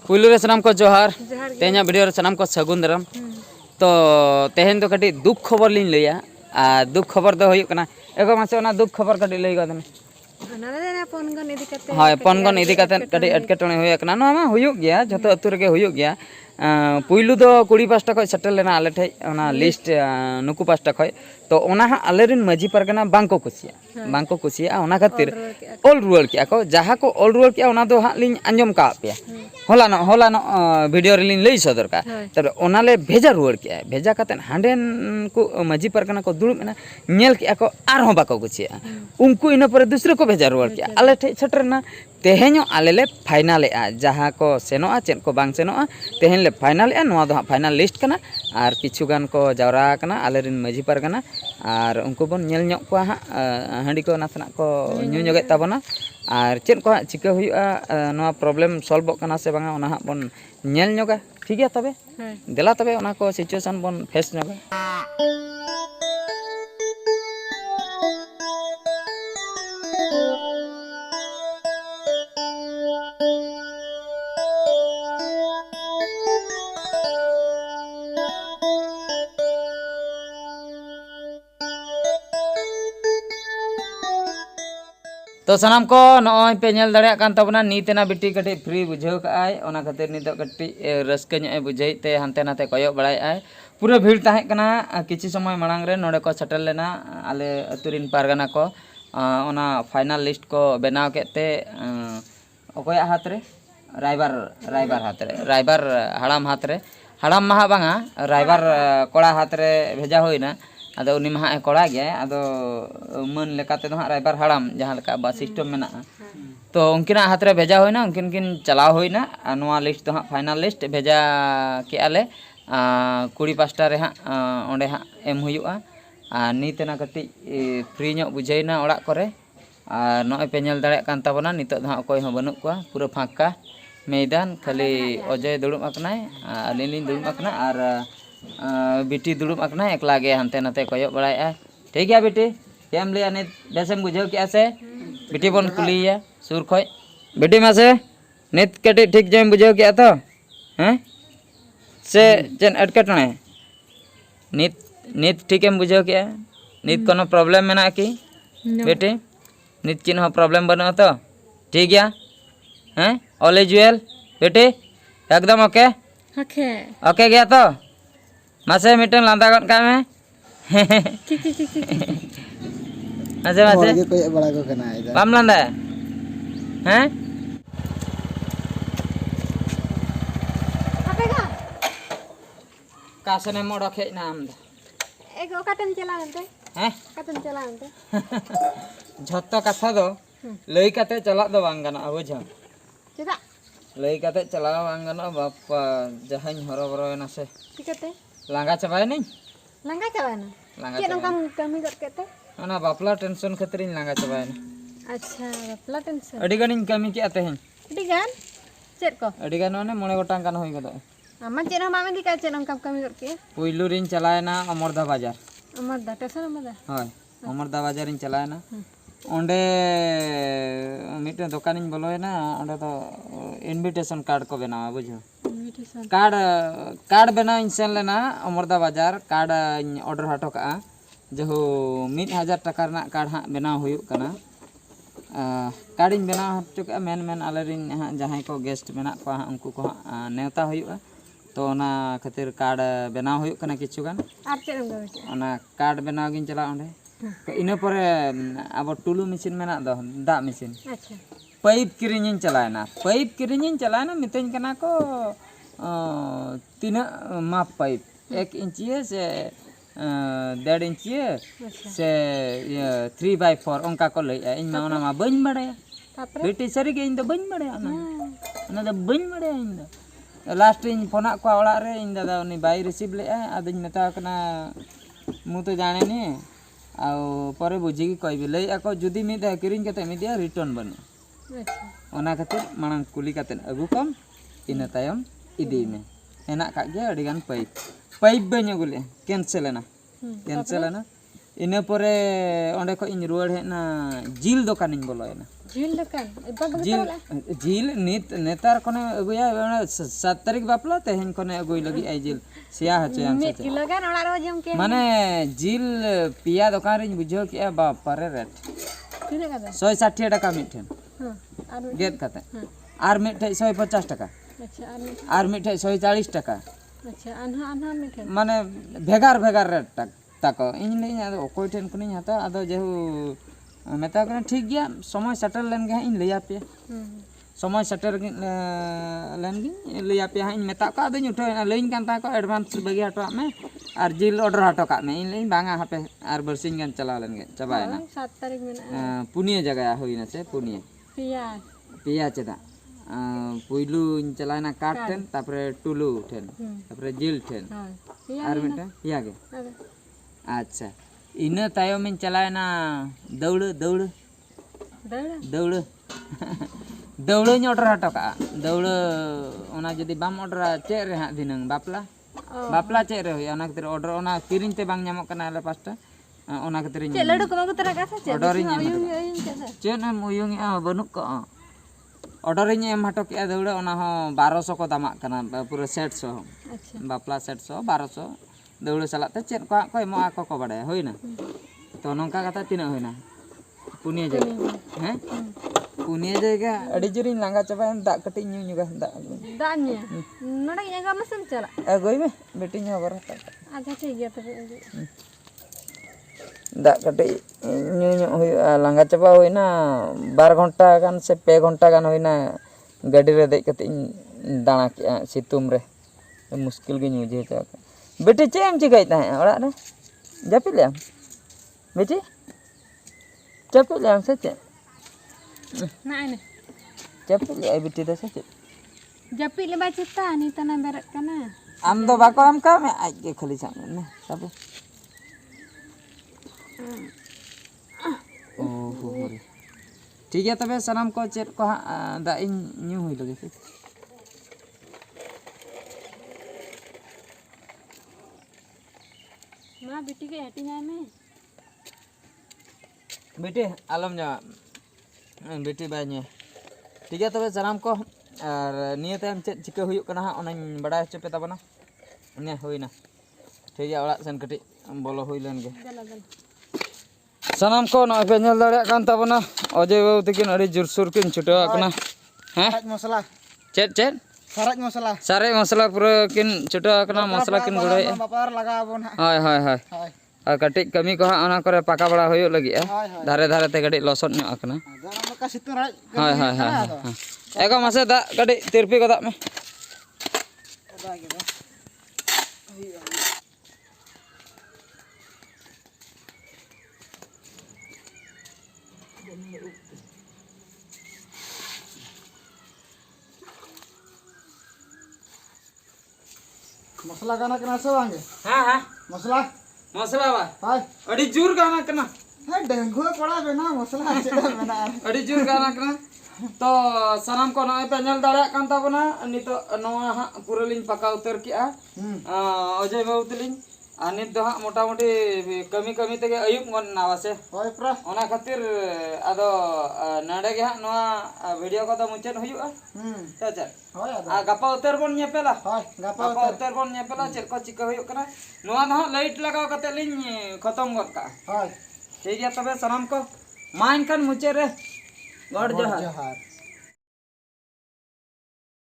पुलू रे सनाम को जोहार तेना वीडियो रे सनाम को सगुन दरम तो तेहन तो कटी दुख खबर लिन लैया आ दुख खबर दो हुयुक कना एगो मासे ओना दुख खबर कटी लई गदन हाय पनगन इदी कते कटी एटकेटणे हुय कना नो मा हुयुक गया जतो अतु रेगे हुयुक गया पुलू दो कुड़ी पास्टा खय सेटल लेना आले ठे ओना लिस्ट नुकु पास्टा खय तो ओना हा आलेरिन मजी परगना बांको कुसिया ओना खातिर ऑल रुअल किया को जहाँ को ऑल रुअल किया ओना दो हा लिन अंजम का पे होला वीडियो रिलीन लई सदर का तब ओनाले भेजा रुअल किया भेजा कते हांडेन को मजी परगना को दुड़ुब ना नेल किया को आर हो बाको कुसिया उनको इन पर दूसरे को भेजा रुअल किया आले ठे छटरना तेहेño आलेले फाइनल जहाँ को सेनोआ चेन को बांग सेनोआ तेहेन ले फाइनल नोआ दो हाँ फाइनल लिस्ट कना और किछु गान को जावरा कना आलेरिन मजी परगना और उनको बन नेल ñok को हाँ हांडी को नासना को ᱧᱩ ñᱚᱜᱮ ताबना और चेन को चिका हुयुआ नोआ प्रॉब्लम सॉल्व कना से बांगा ओना बन नेल ñoगा ठीक है तबे देला तबे ओना को सिचुएशन बन फेस ñoगा तो सनाम को नॉय पे नेल दाड़े कान तबना नीतेना बिटी कटी फ्री बुझाव का आय ओना खातिर नितो कटी रस्के ᱧᱚᱜ बुझाइते हानते नाते कयो बड़ाय आय पूरा भीड़ ताहे कना किछि समय मांग रे नोडे को सेटल लेना आले अतुरिन पारगाना को ओना फाइनल लिस्ट को बनाव केते ओकोया हाथ रे राइबार हाड़ाम हाथ रे हाड़ाम महा बांगा राइबार कोड़ा हाथ रे भेजा होइना आदो उनी महा कोड़ा गया आदो मन लेकाते दो राइबार हाड़ाम जहाँ लेका बा सिस्टम मेना तो उनकिना हाथ रे भेजा होइना उनकिन किन चलाव होइना नोआ लिस्ट तो हाँ फाइनल लिस्ट भेजा के आले कुड़ी पास्टा रे हाँ ओंडे हाँ एम हुयुआ नीतेना कटी फ्री ñok बुझाइना ओड़ा करे और नॉय पे नेल दाड़े कान ताबना नितो दो हाँ कोई हो बनुक कोआ पूरा फांका मैदान खाली अजय दुड़ुब आकनाय आलिन लिन दुड़ुब आकना और बिटी दुड़ुब आकना एकला गे हानते नाते कयो बड़ाय ठीक है बिटी केम लिया नित बेसम बुझाव के से बिटी बन कुलिया सुर खय बिटी मासे नित कटी ठीक जेम बुझाव के तो हैं से चेन अटकटणे नित ठीक एम बुझाव के नित कोनो प्रॉब्लम मेना की बेटी नित चिन हो प्रॉब्लम बनो तो ठीक गया हैं ऑल इज वेल बेटी एकदम ओके ओके गया तो मासे मिटन लांदा गन का में मासे कोई बड़ा को कना है बाम लांदा हैं अपेगा कासने मोड़ खे नाम एगो काटन चला नते हैं काटन चला नते झत्तो कथा दो लई काते चला दो बांग गाना बुझो चेदा लई काते चला बांग गाना बापा जहां हरो बरो ना से ठीकते लांगा चाबाय नहीं लांगा के नंकम कमी करते ना बापला टेंशन खतरिन लांगा चाबाय अच्छा बापला टेंशन अडी गानिन कमी के आते हैं अडी गान चेत को अडी गान ने मोने गोटांग गान होई गदो आमा चेन मामे दिका चेन नंकम कमी करके पुइलू रिन चलायना अमरदा बाजार अमरदा टेंशन अमरदा हाय अमरदा बाजार रिन चलायना ओंडे मिटे दुकानिन बोलोयना ओंडे तो इनविटेशन कार्ड को बनावा बुझो कार्ड बनाव सेन लेना अमरदा बाजार कार्ड ऑर्डर हटो का जो 1000 टका रना कार्ड हाँ बनाव हुयुक कना कार्ड इन बनाव हटो का मेन आलेरिन हाँ जहाँ को गेस्ट मेना को हाँ उनको को हाँ नेवता हुयुआ तो ना खातिर कार्ड बनाव हुयुक कना किछु गान आर चेन ओना कार्ड बनाव गिन चला ओंडे इना परे अब टुलू मशीन मेना दो दा मशीन अच्छा पाइप किरिनिन चलायना मितेन कना को तीन माप पाइप 1 इंची से 1.5 इंची से 3/4 ओंका को लई इन मा ओना मा बइन बड़े बेटी सरी के इन दो बइन बड़े ओना दो बइन बड़े इन दो लास्ट इन फोना को ओड़ा रे इन दादा उनी बाई रिसीव ले आदिन मेता कना मु तो जाने नी आ परे बुझी की कहबी लई आको जुदी मिद किरिन कते मिदिया रिटर्न बनु अच्छा ओना खातिर मांग कुली कते अगु कम इन तायम इदी में हेना का गया अडिगान पाइप बन गुले कैंसिल ना इन परे ओंडे को इन रुआड़ हेना जिल दुकान इन बोलोयना झील लकन झील नित नेतार कोने अगुया 7 तारीख बापला तेहन कोने अगुई लगी आई झील सिया हचयान से किलो गान ओड़ा रो जम के माने झील पिया दुकान रे बुझो किया बाप पारे रेट तिने का 160 टाका मिठेन हां आर गेट कते आर मिठे 150 टाका अच्छा आर मिठे 140 टाका अच्छा आन्हा मिठे माने भेगार भेगार रेट ताको इन ले ओकोय ठेन कुनी हाता आदो जेहु मेता कने ठीक गया समय सेटल लेन गे इन लिया पे समय सेटल लेन गे लिया पे इन मेता का दኝ उठो लेन कान ता को एडवांस बगी हटो में और जिल ऑर्डर हटो का में इन लेन बांगा हापे और बरसिन गान चला लेन गे चबायना 7 तारीख में पुनिया जगह होइना से पुनिया पिया चेदा पुइलु चलायना काट ठेन तापरे टुलु ठेन तापरे जिल ठेन और मिटा पिया गे अच्छा इन तायम में चलायना दौड़ दौड़ दौड़ दौड़ ऑर्डर हटो का दौड़ ओना जदी बाम ऑर्डर चे रे हा दिनंग बापला बापला चे रे होय ओना खातिर ऑर्डर ओना किरिन ते बांग ᱧᱟᱢᱚᱜ ᱠᱟᱱᱟ ᱟᱞᱮ ᱯᱟᱥᱴᱟ ओना खातिर चे लड्डू को तरा का से ऑर्डर ᱧ चे न मुयुंग बनुक को ऑर्डर ᱧ एम हटो के दौड़ ओना हो 1200 को दामाक कना पूरा सेट सो अच्छा बापला सेट सो 1200 दौड़ सलाते चेत को एमो आको को बडे होइना तो नोंका कथा तिना होइना पुनिया जगह हैं पुनिया जगह अडी जुरिन लांगा चबा दा कटि न्यू न्यूगा दा न्या नडा यंगा मसन चला अगोई में बेटी न्या बर अच्छा ठीक गया तबे दा कटि न्यू न्यू होय लांगा चबा होइना 12 घंटा गान से 2 घंटा गान होइना गाड़ी रे देख कति दाणा के सितुम रे मुश्किल गे न्यूजे चा बेटी चे एम चिकाई ता ओड़ा रे जापि ले बेटी जापि ले से चे ना ने जापि ले बेटी दा से चे जापि ले बा चिता नि तना बेरत कना आम दो बाको आम का में आज के खाली सामने ने सब ओहो ठीक है तबे सलाम को चेत को दा इन न्यू होई लगे से मां बेटी के हटी जाए में बेटी आलम जा बेटी बाय ठीक है तबे सलाम को और निये तायम चेत चिका हुयुक कना ओनाñ बडाय हचो पे ताबना ने होइना ठीक है ओड़ा सेन कटि बोलो हुई लेन गे सनाम को न पे नेल दाड़े कान ताबना अजय बाबू तकिन अड़ी जुरसुर किन छुटवा कना हैं मसला चेत चेत सारे मसला पूरा किन छुटवा कना मसला किन गुड़ाय बापार लगा बोन हाय हाय हाय और कटि कमी को ओना करे पाका बड़ा होयो लगी धारे धारे ते कटि लसट न्यो कना का सितुं राय हाय हाय हाय एगो मासे दा कटि तिरपी को दा में मसला गाना कना से वांगे हां हां मसला मसला बा हाय अड़ी जोर गाना कना है डेंगू पड़ा बेना मसला चेदा बेना अड़ी जोर गाना कना तो सनाम को नय पे नेल दाड़ा कान ताबना नितो नवा हा पूरा लिन पका उतर किया अजय बाबू तलिन नित दो हा मोटा मोटी कमी कमी तेगे अयुब मन नावासे होय प्रा ओना खातिर आदो नडे गे हा नवा वीडियो को तो मुचेन हुयुआ चाचा होय आ गपा उतर बोन नेपेला होय गपा उतर बोन नेपेला चेक को चिका हुयुक कना नवा न लाइट लगाव कते लिन खत्म गद का होय ठीक है तबे सनाम को मान कन मुचे रे गॉड जोहार